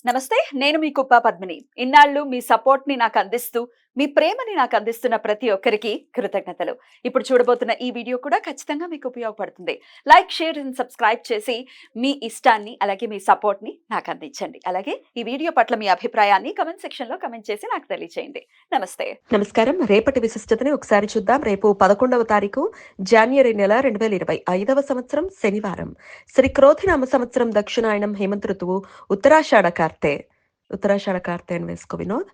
నమస్తే. నేను మీ కుప్ప పద్మిని. ఇన్నాళ్ళు మీ సపోర్ట్‌ని నాకందిస్తూ, మీ ప్రేమని నాకందిస్తున్న ప్రతి ఒక్కరికి కృతజ్ఞతలు. ఇప్పుడు చూడబోతున్న ఈ వీడియో కూడా ఖచ్చితంగా మీకు ఉపయోగపడుతుంది. లైక్, షేర్ అండ్ సబ్స్క్రైబ్ చేసి మీ ఇష్టాన్ని, అలాగే మీ సపోర్ట్‌ని నాకందించండి. అలాగే ఈ వీడియో పట్ల మీ అభిప్రాయాన్ని కామెంట్ సెక్షన్‌లో కామెంట్ చేసి నాకు తెలియచేయండి. నమస్తే. నమస్కారం. రేపటి విశిష్టతని ఒకసారి చూద్దాం. రేపు 11వ తారీఖు జాన్యువరి నెల 2025వ సంవత్సరం శనివారం. శ్రీ క్రోధినామ సంవత్సరం దక్షిణాయనం హేమంత ఋతువు ఉత్తరాషాఢ కార్తె అని వేసుకో వినోద్.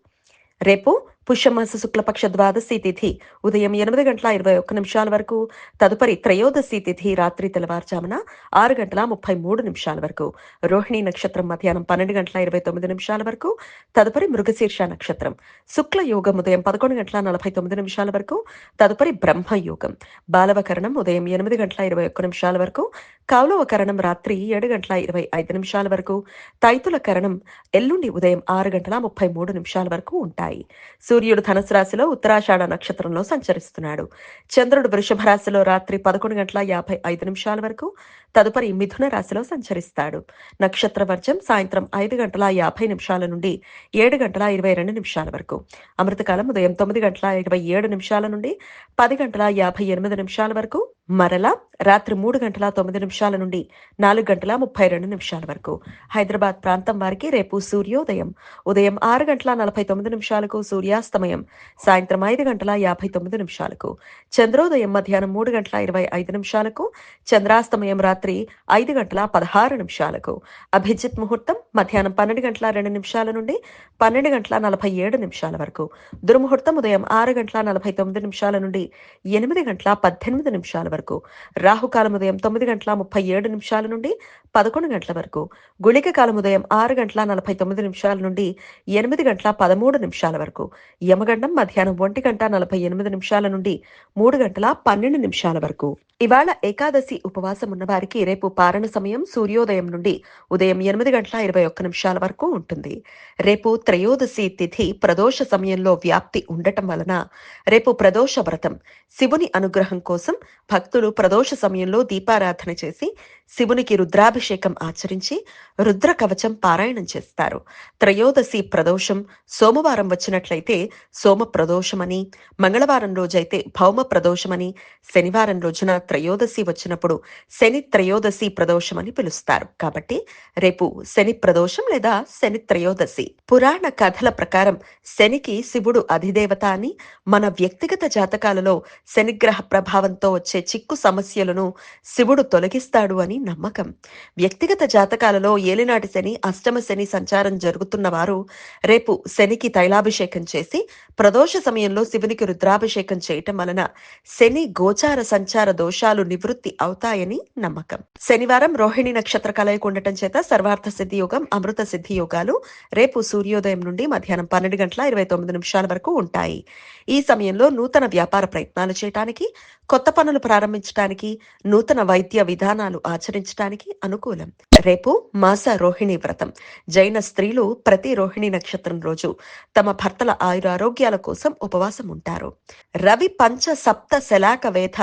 రేపు పుష్యమాస శుక్లపక్ష ద్వాదశి తిథి ఉదయం 8:21 వరకు, తదుపరి త్రయోదశి తిథి రాత్రి తెల్లవారుజామున 6:33 వరకు, రోహిణి నక్షత్రం మధ్యాహ్నం 12:29 వరకు, తదుపరి మృగశీర్ష నక్షత్రం, శుక్ల యోగం ఉదయం 11:49 వరకు, తదుపరి బ్రహ్మయోగం, బాలవకరణం ఉదయం 8:21 వరకు, కౌలవకరణం రాత్రి 7:25 వరకు, తైతుల కరణం ఎల్లుండి ఉదయం 6:33 వరకు ఉంటాయి. సూర్యుడు ధనుసు రాశిలో ఉత్తరాషాఢ నక్షత్రంలో సంచరిస్తున్నాడు. చంద్రుడు వృషభ రాశిలో రాత్రి 11:55 వరకు, తదుపరి మిథున రాశిలో సంచరిస్తాడు. నక్షత్ర వర్జం సాయంత్రం 5:50 నుండి 7:22 వరకు. అమృతకాలం ఉదయం 9:27 నుండి 10:58 వరకు, మరలా రాత్రి 3:09 నుండి 4:32 వరకు. హైదరాబాద్ ప్రాంతం వారికి రేపు సూర్యోదయం ఉదయం 6:49 సూర్యాస్తమయం సాయంత్రం 5:59 చంద్రోదయం మధ్యాహ్నం 3:25 చంద్రాస్తమయం రాత్రి 5:16 అభిజిత్ ముహూర్తం మధ్యాహ్నం 12:02 నుండి 12:47 వరకు. దుర్ముహూర్తం ఉదయం 6:49 నుండి 8:18 వరకు. రాహుకాలం ఉదయం 9:37 నుండి 11 గంటల వరకు. గుళిక కాలం ఉదయం 6:49 నుండి 8:13 వరకు. యమగండం మధ్యాహ్నం 1:48 నుండి 3:12 వరకు. ఇవాళ ఏకాదశి ఉపవాసం ఉన్న వారికి రేపు పారణ సమయం సూర్యోదయం నుండి ఉదయం 8:21 వరకు ఉంటుంది. రేపు త్రయోదశి తిథి ప్రదోష సమయంలో వ్యాప్తి ఉండటం వలన రేపు ప్రదోష వ్రతం. శివుని అనుగ్రహం కోసం భక్తులు ప్రదోష సమయంలో దీపారాధన చేసి శివునికి రుద్రాభిషేకం ఆచరించి రుద్ర కవచం పారాయణం చేస్తారు. త్రయోదశి ప్రదోషం సోమవారం వచ్చినట్లయితే సోమ ప్రదోషమని, మంగళవారం రోజైతే భౌమ ప్రదోషమని, శనివారం రోజున త్రయోదశి వచ్చినప్పుడు శని త్రయోదశి ప్రదోషమని పిలుస్తారు. కాబట్టి రేపు శని ప్రదోషం లేదా శని త్రయోదశి. పురాణ కథల ప్రకారం శనికి శివుడు అధిదేవత అని, మన వ్యక్తిగత జాతకాలలో శనిగ్రహ ప్రభావంతో వచ్చే చిక్కు సమస్యలను శివుడు తొలగిస్తాడు అని నమ్మకం. వ్యక్తిగత జాతకాలలో ఏలినాటి శని, అష్టమ శని సంచారం జరుగుతున్న వారు రేపు శనికి తైలాభిషేకం చేసి ప్రదోష సమయంలో శివునికి రుద్రాభిషేకం చేయటం వలన శని గోచార సంచార దోషాలు నివృత్తి అవుతాయని నమ్మకం. శనివారం రోహిణి నక్షత్ర కలయిక ఉండటం చేత సర్వార్థ సిద్ధి యోగం, అమృత సిద్ధి యోగాలు రేపు సూర్యోదయం నుండి మధ్యాహ్నం 12:29 వరకు ఉంటాయి. ఈ సమయంలో నూతన వ్యాపార ప్రయత్నాలు చేయటానికి, కొత్త పనులు ప్రారంభించడానికి, నూతన వైద్య విధానాలు ఆచరించడానికి అనుకూలం. రేపు మాస రోహిణి వ్రతం. జైన స్త్రీలు ప్రతి రోహిణి నక్షత్రం రోజు తమ భర్తల ఆయురారోగ్యాల కోసం ఉపవాసం ఉంటారు. రవి పంచ సప్త శలాక వేధ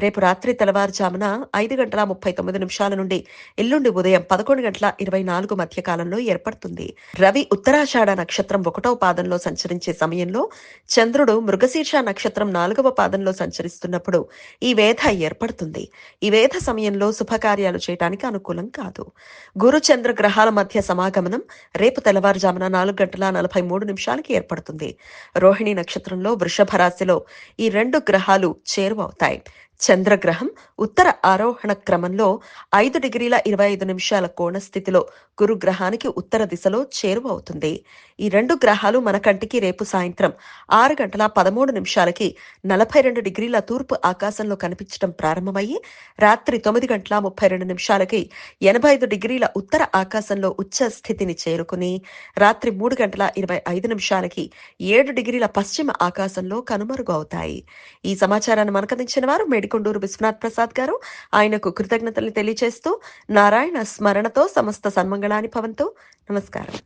రేపు రాత్రి తెల్లవారుజామున 5:39 నుండి ఎల్లుండి ఉదయం 11:24 మధ్య కాలంలో ఏర్పడుతుంది. రవి ఉత్తరాషాఢ నక్షత్రం 1వ పాదంలో సంచరించే సమయంలో చంద్రుడు మృగశీర్ష నక్షత్రం 4వ పాదంలో సంచరిస్తున్నప్పుడు ఈ వేధ ఏర్పడుతుంది. ఈ వేధ సమయంలో శుభకార్యాలు చేయడానికి అనుకూలం కాదు. గురు చంద్ర గ్రహాల మధ్య సమాగమనం రేపు తెల్లవారుజామున 4:43 ఏర్పడుతుంది. రోహిణి నక్షత్రంలో వృషభ రాశిలో ఈ 2 గ్రహాలు చేరువవుతాయి. చంద్రగ్రహం ఉత్తర ఆరోహణ క్రమంలో 5:25 కోణ స్థితిలో గురుగ్రహానికి ఉత్తర దిశలో చేరువవుతుంది. ఈ 2 గ్రహాలు మన కంటికి రేపు సాయంత్రం 6:13 42 తూర్పు ఆకాశంలో కనిపించడం ప్రారంభమయ్యి రాత్రి 9:32 85 ఉత్తర ఆకాశంలో ఉచ్చ స్థితిని చేరుకుని రాత్రి 3:25 7 పశ్చిమ ఆకాశంలో కనుమరుగు అవుతాయి. ఈ సమాచారాన్ని మనకందించిన వారు మేడికొండూరు విశ్వనాథ్ ప్రసాద్ గారు. ఆయనకు కృతజ్ఞతలు తెలియజేస్తూ నారాయణ స్మరణతో సమస్త సన్మంగళాని భవంతు. నమస్కారం.